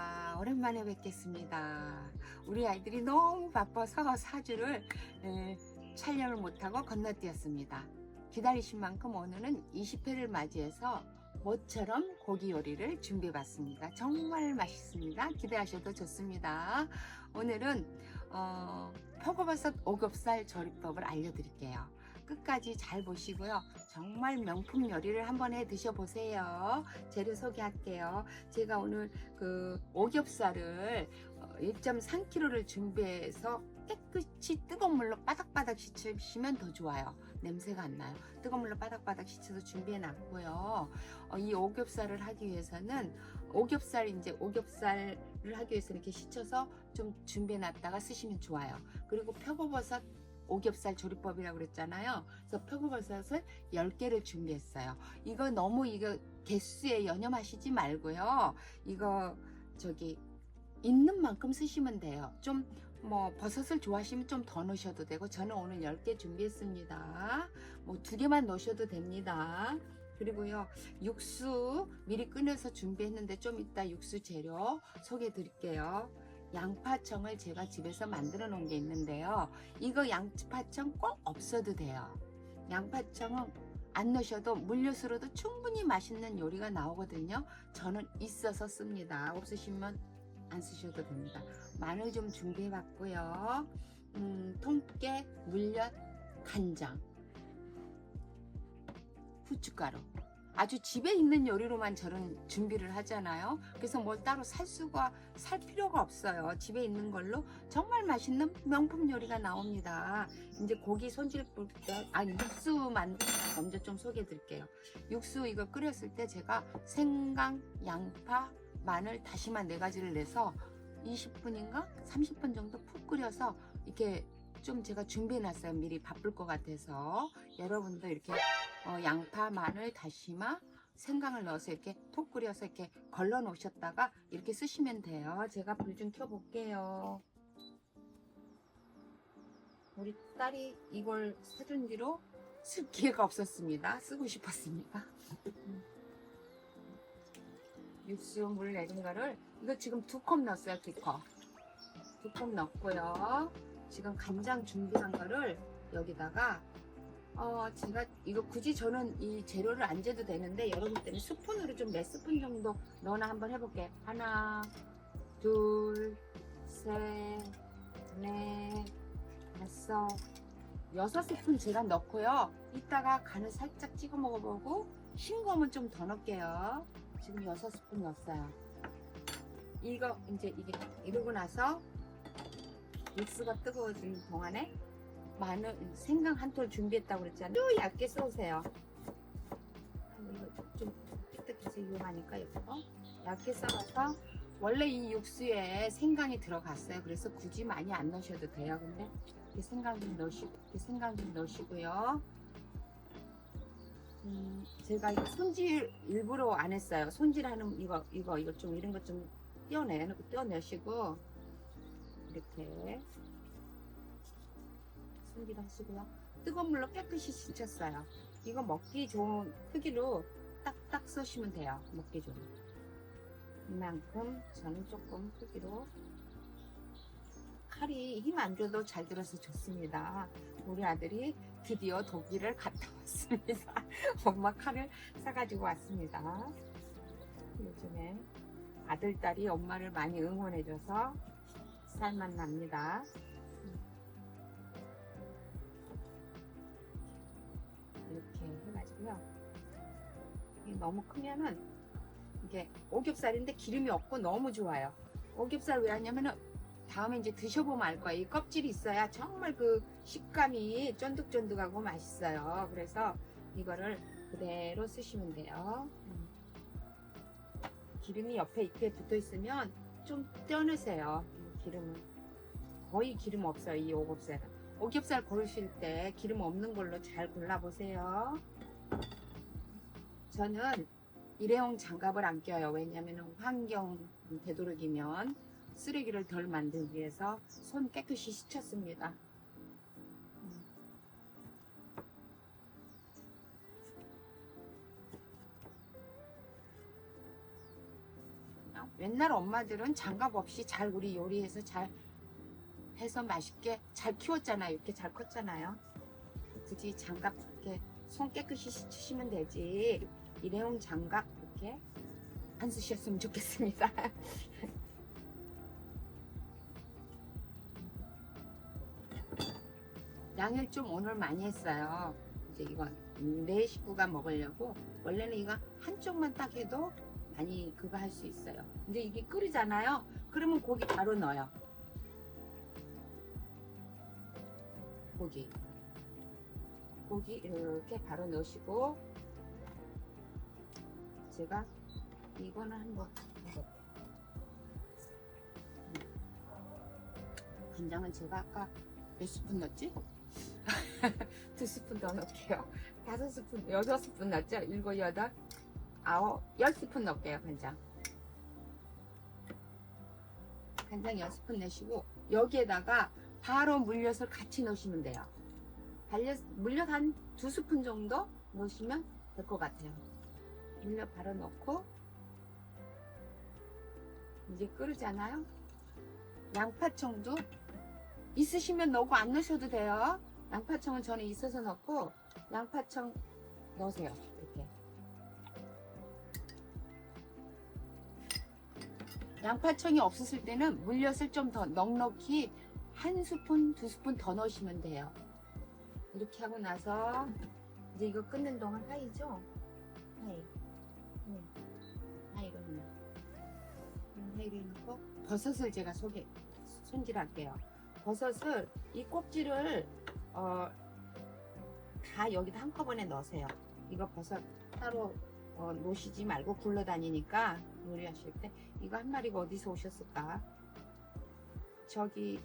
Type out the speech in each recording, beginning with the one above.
안녕하십니까. 오랜만에 뵙겠습니다. 우리 아이들이 너무 바빠서 사주를 촬영을 못하고 건너뛰었습니다. 기다리신 만큼 오늘은 20회를 맞이해서 모처럼 고기 요리를 준비해 봤습니다. 정말 맛있습니다. 기대하셔도 좋습니다. 오늘은 표고버섯 오겹살 조리법을 알려드릴게요. 끝까지 잘 보시고요. 정말 명품 요리를 한번 해 드셔보세요. 재료 소개할게요. 제가 오늘 그 오겹살을 1.3kg를 준비해서 깨끗이 뜨거운 물로 바닥바닥 씻으시면 더 좋아요. 냄새가 안 나요. 뜨거운 물로 바닥바닥 씻어서 준비해 놨고요. 이 오겹살을 하기 위해서는 오겹살을 하기 위해서는 이렇게 씻어서 좀 준비해 놨다가 쓰시면 좋아요. 그리고 표고버섯 오겹살 조리법이라고 그랬잖아요. 그래서 표고버섯을 10개를 준비했어요. 이거 너무 개수에 연연하시지 말고요. 이거 있는 만큼 쓰시면 돼요. 좀 버섯을 좋아하시면 좀 더 넣으셔도 되고, 저는 오늘 10개 준비했습니다. 2개만 넣으셔도 됩니다. 그리고요, 육수 미리 끓여서 준비했는데 좀 이따 육수 재료 소개해 드릴게요. 양파청을 제가 집에서 만들어 놓은 게 있는데요. 이거 양파청 꼭 없어도 돼요. 양파청은 안 넣으셔도 물엿으로도 충분히 맛있는 요리가 나오거든요. 저는 있어서 씁니다. 없으시면 안 쓰셔도 됩니다. 마늘 좀 준비해 봤고요. 통깨, 물엿, 간장, 후춧가루. 아주 집에 있는 요리로만 저는 준비를 하잖아요. 그래서 뭘 따로 살 필요가 없어요. 집에 있는 걸로 정말 맛있는 명품 요리가 나옵니다. 이제 고기 육수만 먼저 좀 소개해 드릴게요. 육수 이거 끓였을 때 제가 생강, 양파, 마늘, 다시마 4가지를 내서 20분인가 30분 정도 푹 끓여서 이렇게 좀 제가 준비해 놨어요. 미리 바쁠 것 같아서. 여러분도 이렇게 양파, 마늘, 다시마, 생강을 넣어서 이렇게 푹 끓여서 이렇게 걸러 놓으셨다가 이렇게 쓰시면 돼요. 제가 불 좀 켜 볼게요. 우리 딸이 이걸 사준 뒤로 쓸 기회가 없었습니다. 쓰고 싶었습니다. 육수 물 내린 거를 이거 지금 2컵 넣었어요. 2컵. 2컵 넣고요. 지금 간장 준비한 거를 여기다가 제가 이거 굳이 저는 이 재료를 안 재도 되는데 여러분 때문에 스푼으로 좀 몇 스푼 정도 넣어나 한번 해볼게요. 하나, 둘, 셋, 넷, 다섯, 6스푼 제가 넣고요. 이따가 간을 살짝 찍어 먹어보고 싱거우면 좀 더 넣을게요. 지금 6스푼 넣었어요. 이거 이제 이러고 나서 육수가 뜨거워지는 동안에 생강 한 톨 준비했다고 그랬잖아요. 얇게 썰으세요. 이거 좀 삐딱해서 위험하니까 이거 얇게 썰어서, 원래 이 육수에 생강이 들어갔어요. 그래서 굳이 많이 안 넣으셔도 돼요. 근데 이렇게 생강 좀 넣으시고요. 제가 이거 손질 일부러 안 했어요. 손질하는 이거 좀 이런 거 좀 떼어내시고 이렇게 손질하시고요. 뜨거운 물로 깨끗이 씻었어요. 이거 먹기 좋은 크기로 딱딱 써시면 돼요. 먹기 좋은 이만큼. 저는 조금 크기로. 칼이 힘 안 줘도 잘 들어서 좋습니다. 우리 아들이 드디어 독일을 갔다 왔습니다. 엄마 칼을 사가지고 왔습니다. 요즘에 아들, 딸이 엄마를 많이 응원해줘서 살만 납니다. 이렇게 해가지고요. 너무 크면은 이게 오겹살인데 기름이 없고 너무 좋아요. 오겹살 왜 하냐면은 다음에 이제 드셔보면 알 거예요. 이 껍질이 있어야 정말 그 식감이 쫀득쫀득하고 맛있어요. 그래서 이거를 그대로 쓰시면 돼요. 기름이 옆에 이렇게 붙어 있으면 좀 떼어내세요. 기름은 거의 기름 없어요. 이 오겹살은. 오겹살 고르실 때 기름 없는 걸로 잘 골라보세요. 저는 일회용 장갑을 안 껴요. 왜냐하면 환경 되도록이면 쓰레기를 덜 만들기 위해서 손 깨끗이 씻었습니다. 옛날 엄마들은 장갑 없이 잘 우리 요리해서 잘 해서 맛있게 잘 키웠잖아요. 이렇게 잘 컸잖아요. 굳이 장갑 이렇게 손 깨끗이 씻으시면 되지. 일회용 장갑 이렇게 안 쓰셨으면 좋겠습니다. 양을 좀 오늘 많이 했어요. 이제 이건 내 식구가 먹으려고. 원래는 이거 한쪽만 딱 해도 많이 그거 할 수 있어요. 근데 이게 끓이잖아요. 그러면 고기 바로 넣어요. 고기 이렇게 바로 넣으시고, 제가 이거는 한번 간장은 제가 아까 몇 스푼 넣었지? 2스푼 더 넣을게요. 5스푼, 6스푼 넣었죠? 7, 8, 9, 10스푼 넣을게요. 간장 10스푼 넣으시고, 여기에다가 바로 물엿을 같이 넣으시면 돼요. 물엿 한 2스푼 정도 넣으시면 될 것 같아요. 물엿 바로 넣고, 이제 끓으잖아요. 양파청도 있으시면 넣고 안 넣으셔도 돼요. 양파청은 저는 있어서 넣고, 양파청 넣으세요. 이렇게. 양파청이 없으실 때는 물엿을 좀 더 넉넉히 1스푼, 2스푼 더 넣으시면 돼요. 이렇게 하고 나서 이제 이거 끓는 동안 파이죠? 파이를 넣고, 버섯을 제가 손질할게요. 버섯을, 이 꼭지를 다 여기다 한꺼번에 넣으세요. 이거 버섯 따로 놓으시지 말고 굴러다니니까 요리하실 때. 이거 한 마리가 어디서 오셨을까? 저기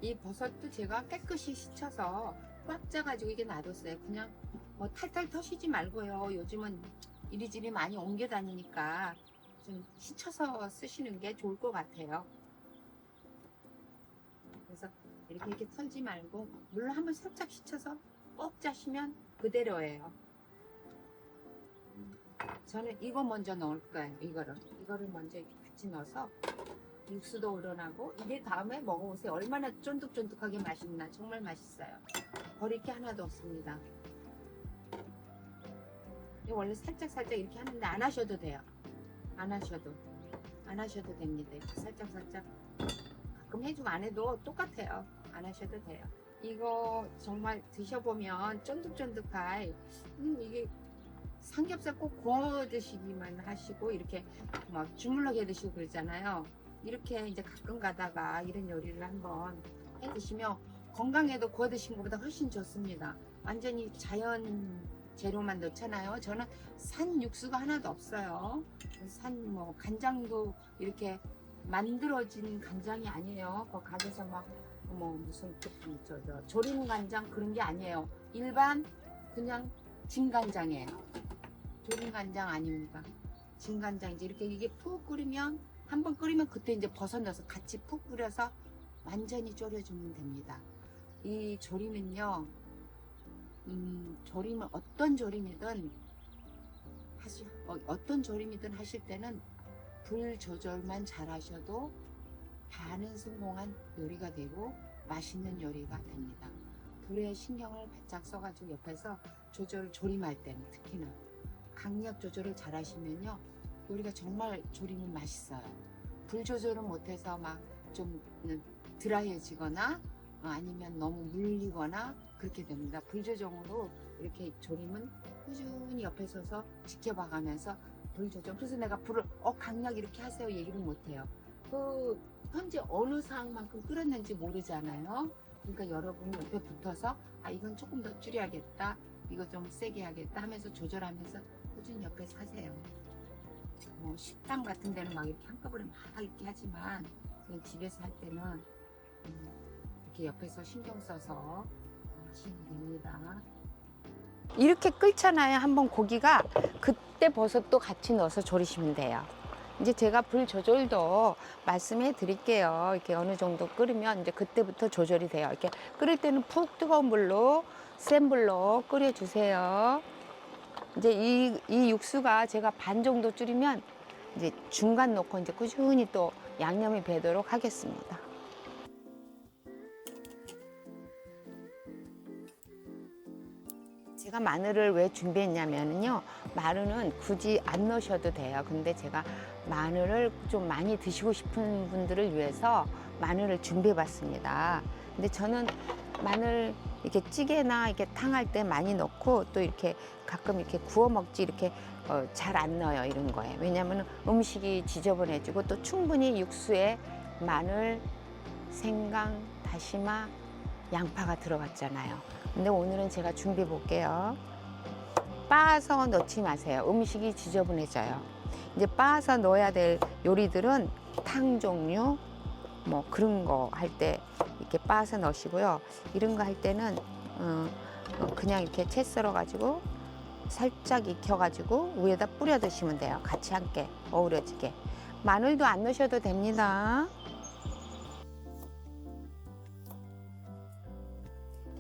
이 버섯도 제가 깨끗이 씻어서 꽉 짜가지고 이게 놔뒀어요. 그냥 뭐 탈탈 터시지 말고요. 요즘은 이리저리 많이 옮겨 다니니까 좀 씻어서 쓰시는 게 좋을 것 같아요. 그래서 이렇게 털지 말고 물로 한번 살짝 씻어서 꼭 짜시면 그대로예요. 저는 이거 먼저 넣을 거예요. 이거를 먼저 같이 넣어서 육수도 우러나고, 이게 다음에 먹어보세요. 얼마나 쫀득쫀득하게 맛있나. 정말 맛있어요. 버릴 게 하나도 없습니다. 원래 살짝 이렇게 하는데 안 하셔도 돼요. 안 하셔도 됩니다. 이렇게 살짝 가끔 해주고 안 해도 똑같아요. 안 하셔도 돼요. 이거 정말 드셔보면 쫀득쫀득할, 이게 삼겹살 꼭 구워 드시기만 하시고 이렇게 막 주물럭 해 드시고 그러잖아요. 이렇게 이제 가끔 가다가 이런 요리를 한번 해 드시면 건강에도 구워 드신 것보다 훨씬 좋습니다. 완전히 자연 재료만 넣잖아요. 저는 산 육수가 하나도 없어요. 간장도 이렇게 만들어진 간장이 아니에요. 그 가게에서 막 무슨 조림 간장 그런 게 아니에요. 일반 그냥 진간장이에요. 조림 간장 아닙니다. 진간장이지. 이렇게 이게 푹 끓이면, 한번 끓이면 그때 이제 버섯 넣어서 같이 푹 끓여서 완전히 졸여주면 됩니다. 이 조림은요, 조림은 어떤 조림이든 하실 때는 불 조절만 잘 하셔도 반은 성공한 요리가 되고 맛있는 요리가 됩니다. 불에 신경을 바짝 써가지고 옆에서 조림할 때는 특히나 강력 조절을 잘 하시면요, 요리가 정말 조림은 맛있어요. 불 조절을 못해서 막 좀 드라이해지거나 아니면 너무 물리거나 그렇게 됩니다. 불 조절로 이렇게 조림은 꾸준히 옆에 서서 지켜봐가면서 불 조절. 그래서 내가 불을 강력 이렇게 하세요 얘기를 못해요. 현재 어느 상황만큼 끓였는지 모르잖아요. 그러니까 여러분이 옆에 붙어서 이건 조금 더 줄여야겠다, 이거 좀 세게 하겠다 하면서 조절하면서 꾸준히 옆에서 하세요. 식당 같은 데는 막 이렇게 한꺼번에 막 이렇게 하지만 집에서 할 때는 이렇게 옆에서 신경 써서 하시면 됩니다. 이렇게 끓잖아요. 한번 고기가, 그때 버섯도 같이 넣어서 졸이시면 돼요. 이제 제가 불 조절도 말씀해 드릴게요. 이렇게 어느 정도 끓으면 이제 그때부터 조절이 돼요. 이렇게 끓일 때는 푹 뜨거운 불로, 센 불로 끓여 주세요. 이제 이 육수가 제가 반 정도 줄이면 이제 중간 놓고 이제 꾸준히 또 양념이 배도록 하겠습니다. 제가 마늘을 왜 준비했냐면요. 마늘은 굳이 안 넣으셔도 돼요. 근데 제가 마늘을 좀 많이 드시고 싶은 분들을 위해서 마늘을 준비해 봤습니다. 근데 저는 마늘 이렇게 찌개나 이렇게 탕할 때 많이 넣고 또 이렇게 가끔 이렇게 구워 먹지 이렇게 잘 안 넣어요. 이런 거에. 왜냐하면 음식이 지저분해지고 또 충분히 육수에 마늘, 생강, 다시마, 양파가 들어갔잖아요. 근데 오늘은 제가 준비해 볼게요. 빻아서 넣지 마세요. 음식이 지저분해져요. 이제 빻아서 넣어야 될 요리들은 탕 종류, 뭐 그런 거 할 때 이렇게 빻아서 넣으시고요. 이런 거 할 때는 그냥 이렇게 채 썰어 가지고 살짝 익혀 가지고 위에다 뿌려 드시면 돼요. 같이 함께 어우러지게. 마늘도 안 넣으셔도 됩니다.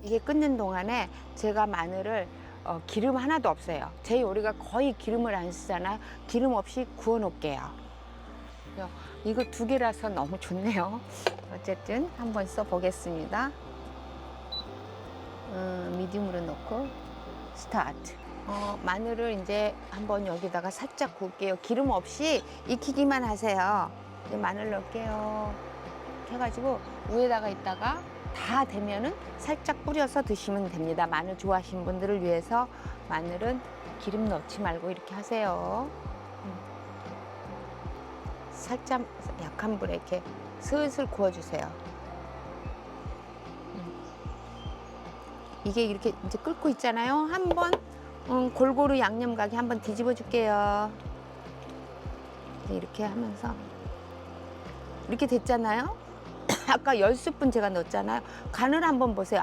이게 끓는 동안에 제가 마늘을 기름 하나도 없어요. 제 요리가 거의 기름을 안 쓰잖아요. 기름 없이 구워 놓을게요. 이거 두 개라서 너무 좋네요. 어쨌든 한번 써 보겠습니다. 미디움으로 넣고 스타트. 마늘을 이제 한번 여기다가 살짝 구울게요. 기름 없이 익히기만 하세요. 이제 마늘 넣을게요. 이렇게 해가지고 위에다가 있다가 다 되면은 살짝 뿌려서 드시면 됩니다. 마늘 좋아하시는 분들을 위해서 마늘은 기름 넣지 말고 이렇게 하세요. 살짝 약한 불에 이렇게 슬슬 구워주세요. 이게 이렇게 이제 끓고 있잖아요. 한번 골고루 양념 가게 한번 뒤집어 줄게요. 이렇게 하면서 이렇게 됐잖아요. 아까 10스푼 제가 넣었잖아요. 간을 한번 보세요.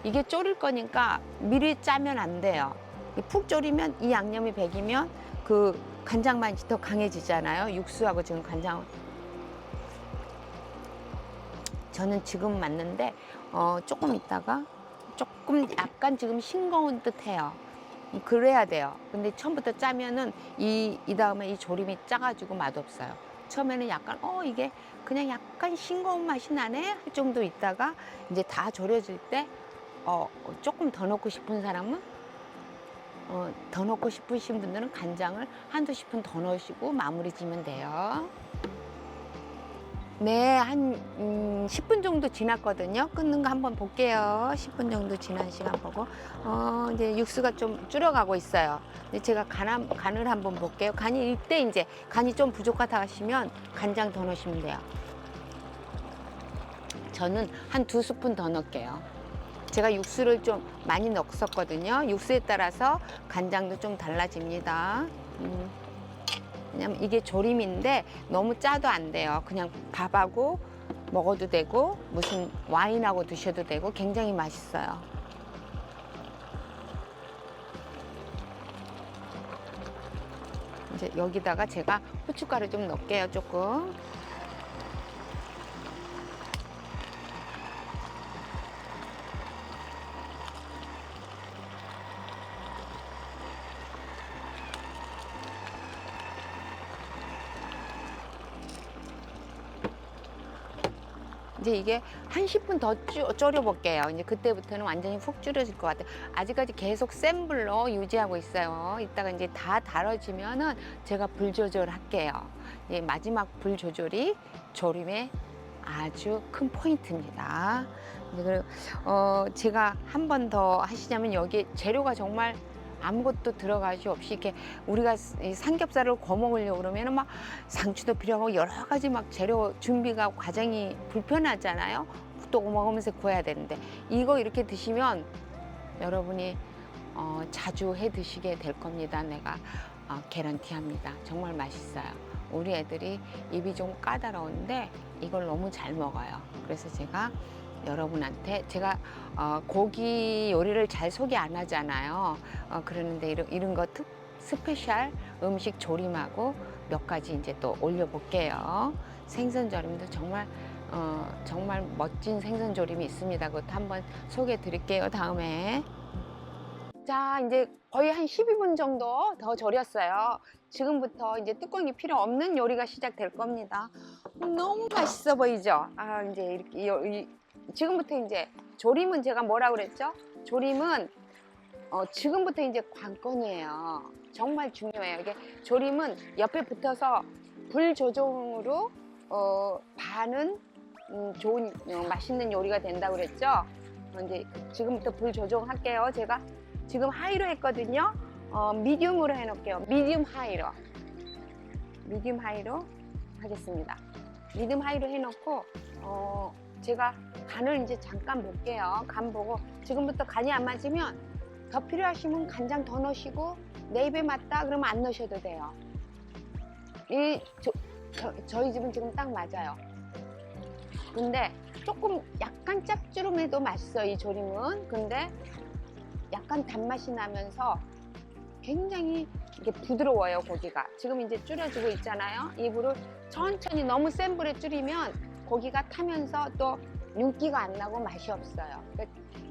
이게 졸일 거니까 미리 짜면 안 돼요. 푹 졸이면 이 양념이 배기면 그 간장 맛이 더 강해지잖아요. 육수하고 지금 간장. 저는 지금 맞는데 조금 있다가 조금 약간 지금 싱거운 듯해요. 그래야 돼요. 근데 처음부터 짜면은 이 다음에 이 조림이 짜가지고 맛없어요. 처음에는 약간 이게 그냥 약간 싱거운 맛이 나네 할 정도 있다가 이제 다 졸여질 때 조금 더 넣고 싶은 사람은 더 넣고 싶으신 분들은 간장을 한두 스푼 더 넣으시고 마무리 지면 돼요. 네, 한 10분 정도 지났거든요. 끊는 거 한번 볼게요. 10분 정도 지난 시간 보고 이제 육수가 좀 줄어가고 있어요. 이제 제가 간을 한번 볼게요. 간이 이때 이제 간이 좀 부족하다 하시면 간장 더 넣으시면 돼요. 저는 한 2스푼 더 넣을게요. 제가 육수를 좀 많이 넣었거든요. 육수에 따라서 간장도 좀 달라집니다. 왜냐면 이게 조림인데 너무 짜도 안 돼요. 그냥 밥하고 먹어도 되고 무슨 와인하고 드셔도 되고 굉장히 맛있어요. 이제 여기다가 제가 후춧가루 좀 넣을게요. 조금. 이제 이게 한 10분 더 졸여 볼게요. 이제 그때부터는 완전히 푹 줄여질 것 같아요. 아직까지 계속 센 불로 유지하고 있어요. 이따가 이제 다 달아지면은 제가 불 조절할게요. 마지막 불 조절이 조림의 아주 큰 포인트입니다. 그리고 제가 한 번 더 하시자면 여기 재료가 정말 아무것도 들어가시 없이 이렇게 우리가 이 삼겹살을 구워 먹으려고 그러면 막 상추도 필요하고 여러 가지 막 재료 준비가 과정이 불편하잖아요. 또 먹으면서 구워야 되는데 이거 이렇게 드시면 여러분이 자주 해 드시게 될 겁니다. 내가 개런티합니다. 정말 맛있어요. 우리 애들이 입이 좀 까다로운데 이걸 너무 잘 먹어요. 그래서 제가 여러분한테 제가 고기 요리를 잘 소개 안 하잖아요. 그러는데 이런 거 스페셜 음식 조림하고 몇 가지 이제 또 올려볼게요. 생선 조림도 정말 정말 멋진 생선 조림이 있습니다. 그것도 한번 소개해 드릴게요. 다음에. 자, 이제 거의 한 12분 정도 더 졸였어요. 지금부터 이제 뚜껑이 필요 없는 요리가 시작될 겁니다. 너무 맛있어 보이죠? 아, 이제 이렇게 지금부터 이제 조림은 제가 뭐라 그랬죠? 조림은 지금부터 이제 관건이에요. 정말 중요해요. 이게 조림은 옆에 붙어서 불 조정으로 반은 좋은 맛있는 요리가 된다고 그랬죠? 이제 지금부터 불 조정할게요. 제가 지금 하이로 했거든요. 미디움으로 해놓을게요. 미디움 하이로 하겠습니다. 미디움 하이로 해놓고 제가 간을 이제 잠깐 볼게요. 간 보고 지금부터 간이 안 맞으면 더 필요하시면 간장 더 넣으시고 내 입에 맞다 그러면 안 넣으셔도 돼요. 저희 집은 지금 딱 맞아요. 근데 조금 약간 짭조름해도 맛있어요. 이 조림은. 근데 약간 단맛이 나면서 굉장히 이게 부드러워요. 고기가 지금 이제 줄여주고 있잖아요. 이 불을 천천히 너무 센 불에 줄이면 고기가 타면서 또 윤기가 안 나고 맛이 없어요.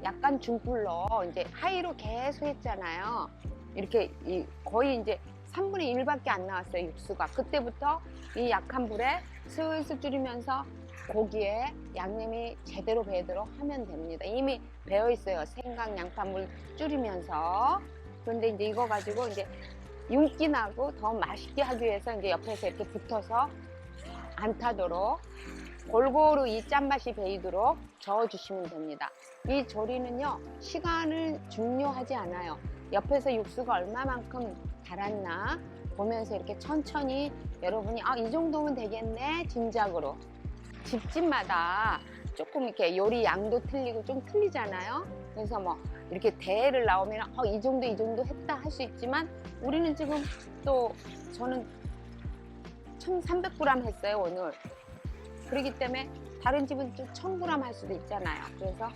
약간 중불로 이제 하이로 계속 했잖아요. 이렇게 거의 이제 3분의 1밖에 안 나왔어요. 육수가. 그때부터 이 약한 불에 슬슬 줄이면서 고기에 양념이 제대로 배도록 하면 됩니다. 이미 배어 있어요. 생강, 양파물 줄이면서. 그런데 이제 이거 가지고 이제 윤기 나고 더 맛있게 하기 위해서 이제 옆에서 이렇게 붙어서 안 타도록 골고루 이 짠맛이 배이도록 저어주시면 됩니다. 이 조리는요, 시간을 중요하지 않아요. 옆에서 육수가 얼마만큼 달았나 보면서 이렇게 천천히 여러분이 이 정도면 되겠네 짐작으로. 집집마다 조금 이렇게 요리 양도 틀리고 좀 틀리잖아요. 그래서 뭐 이렇게 대를 나오면 이 정도 했다 할 수 있지만 우리는 지금 또 저는 1300g 했어요 오늘. 그렇기 때문에 다른 집은 좀 1000g 할 수도 있잖아요. 그래서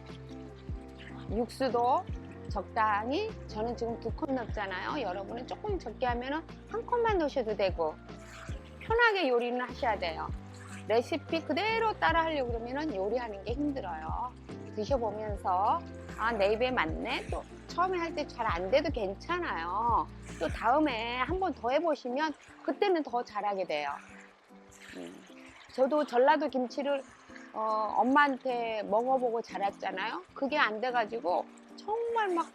육수도 적당히, 저는 지금 2컵 넣었잖아요. 여러분은 조금 적게 하면 한 컵만 넣으셔도 되고 편하게 요리는 하셔야 돼요. 레시피 그대로 따라 하려고 그러면 요리하는 게 힘들어요. 드셔보면서 내 입에 맞네, 또 처음에 할 때 잘 안 돼도 괜찮아요. 또 다음에 한번 더 해보시면 그때는 더 잘하게 돼요. 저도 전라도 김치를 엄마한테 먹어보고 자랐잖아요. 그게 안 돼가지고 정말 막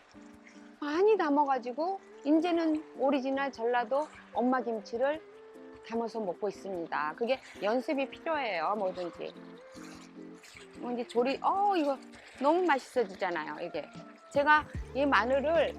많이 담아가지고 이제는 오리지널 전라도 엄마 김치를 담아서 먹고 있습니다. 그게 연습이 필요해요. 뭐든지. 이제 조리 이거 너무 맛있어지잖아요. 이게 제가 이 마늘을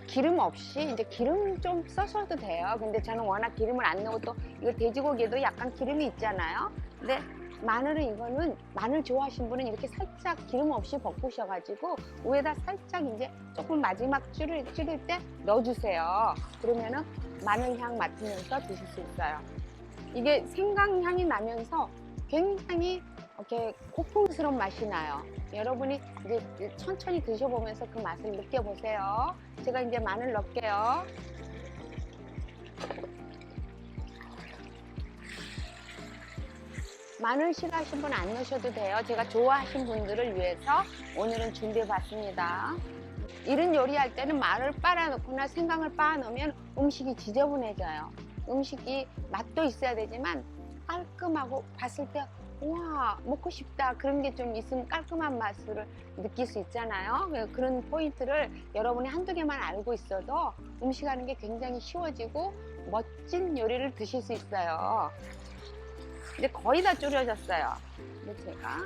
기름 없이 이제 기름 좀 써셔도 돼요. 근데 저는 워낙 기름을 안 넣고 또 이거 돼지고기에도 약간 기름이 있잖아요. 근데 마늘은 이거는 마늘 좋아하시는 분은 이렇게 살짝 기름 없이 볶으셔가지고 위에다 살짝 이제 조금 마지막 줄일 때 넣어주세요. 그러면은 마늘 향 맡으면서 드실 수 있어요. 이게 생강 향이 나면서 굉장히 이렇게 고풍스러운 맛이 나요. 여러분이 이제 천천히 드셔보면서 그 맛을 느껴보세요. 제가 이제 마늘 넣을게요. 마늘 싫어하시는 분 안 넣으셔도 돼요. 제가 좋아하시는 분들을 위해서 오늘은 준비해봤습니다. 이런 요리할 때는 마늘 빨아놓거나 생강을 빨아놓으면 음식이 지저분해져요. 음식이 맛도 있어야 되지만 깔끔하고 봤을 때 와 먹고 싶다 그런 게 좀 있으면 깔끔한 맛을 느낄 수 있잖아요. 그런 포인트를 여러분이 한두 개만 알고 있어도 음식하는 게 굉장히 쉬워지고 멋진 요리를 드실 수 있어요. 이제 거의 다 졸여졌어요. 근데 제가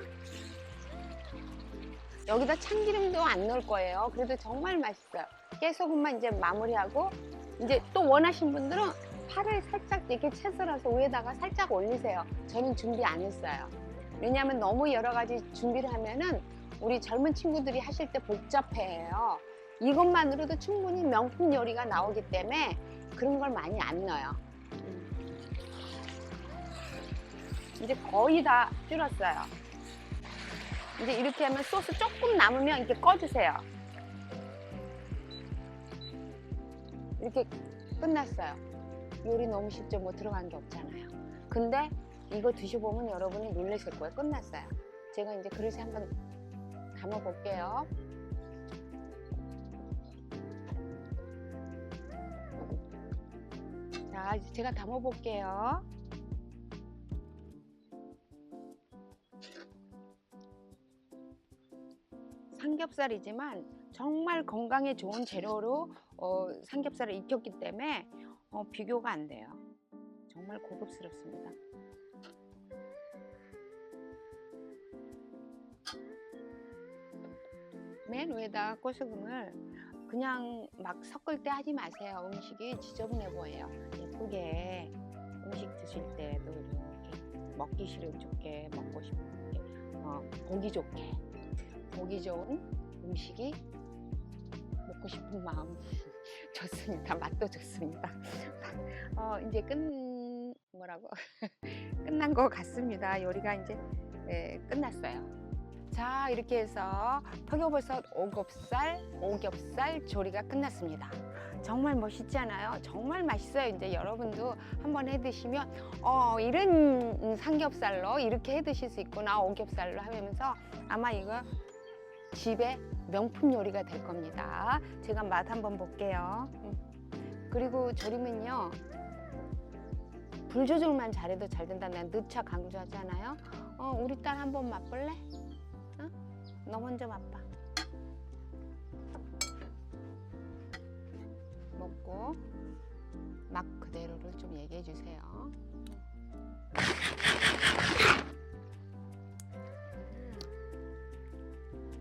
여기다 참기름도 안 넣을 거예요. 그래도 정말 맛있어요. 깨소금만 이제 마무리하고, 이제 또 원하신 분들은 파를 살짝 이렇게 채썰어서 위에다가 살짝 올리세요. 저는 준비 안 했어요. 왜냐하면 너무 여러 가지 준비를 하면은 우리 젊은 친구들이 하실 때 복잡해요. 이것만으로도 충분히 명품 요리가 나오기 때문에 그런 걸 많이 안 넣어요. 이제 거의 다 줄었어요. 이제 이렇게 하면 소스 조금 남으면 이렇게 꺼주세요. 이렇게 끝났어요. 요리 너무 쉽죠? 뭐 들어간 게 없잖아요. 근데 이거 드셔보면 여러분이 놀라실 거예요. 끝났어요. 제가 이제 그릇에 한번 담아 볼게요. 자, 이제 제가 담아 볼게요. 삼겹살이지만 정말 건강에 좋은 재료로 삼겹살을 익혔기 때문에 비교가 안 돼요. 정말 고급스럽습니다. 맨 위에다 꽃소금을 그냥 막 섞을 때 하지 마세요. 음식이 지저분해 보여요. 예쁘게 음식 드실 때도 이렇게 먹기 싫은 좋게 먹고 싶게 보기 좋게 보기 좋은 음식이 먹고 싶은 마음 좋습니다. 맛도 좋습니다. 이제 뭐라고 끝난 것 같습니다. 요리가 이제 끝났어요. 자, 이렇게 해서 표고버섯 오겹살 조리가 끝났습니다. 정말 멋있지 않아요? 정말 맛있어요. 이제 여러분도 한번 해 드시면 이런 삼겹살로 이렇게 해 드실 수 있구나, 오겹살로 하면서 아마 이거 집에 명품 요리가 될 겁니다. 제가 맛 한번 볼게요. 그리고 조림은요, 불 조절만 잘해도 잘 된다. 내가 누차 강조하잖아요. 우리 딸 한번 맛볼래? 너 먼저 맛봐. 먹고 맛 그대로를 좀 얘기해 주세요.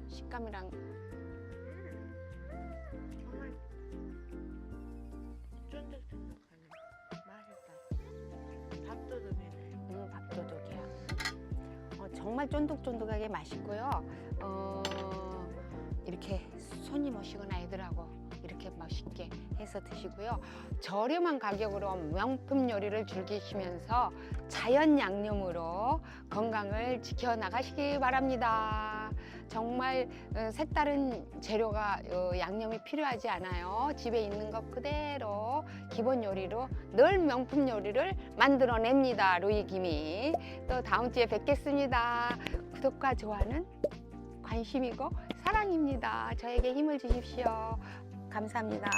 식감이랑 정말 쫀득쫀득하네. 맛있다. 밥도둑이네. 밥도둑이야. 정말 쫀득쫀득하게 맛있고요. 이렇게 손님 오시거나 애들하고 이렇게 맛있게 해서 드시고요. 저렴한 가격으로 명품 요리를 즐기시면서 자연 양념으로 건강을 지켜나가시기 바랍니다. 정말 색다른 재료가 양념이 필요하지 않아요. 집에 있는 것 그대로 기본 요리로 늘 명품 요리를 만들어냅니다. 루이김이. 또 다음 주에 뵙겠습니다. 구독과 좋아요는 관심이고 사랑입니다. 저에게 힘을 주십시오. 감사합니다.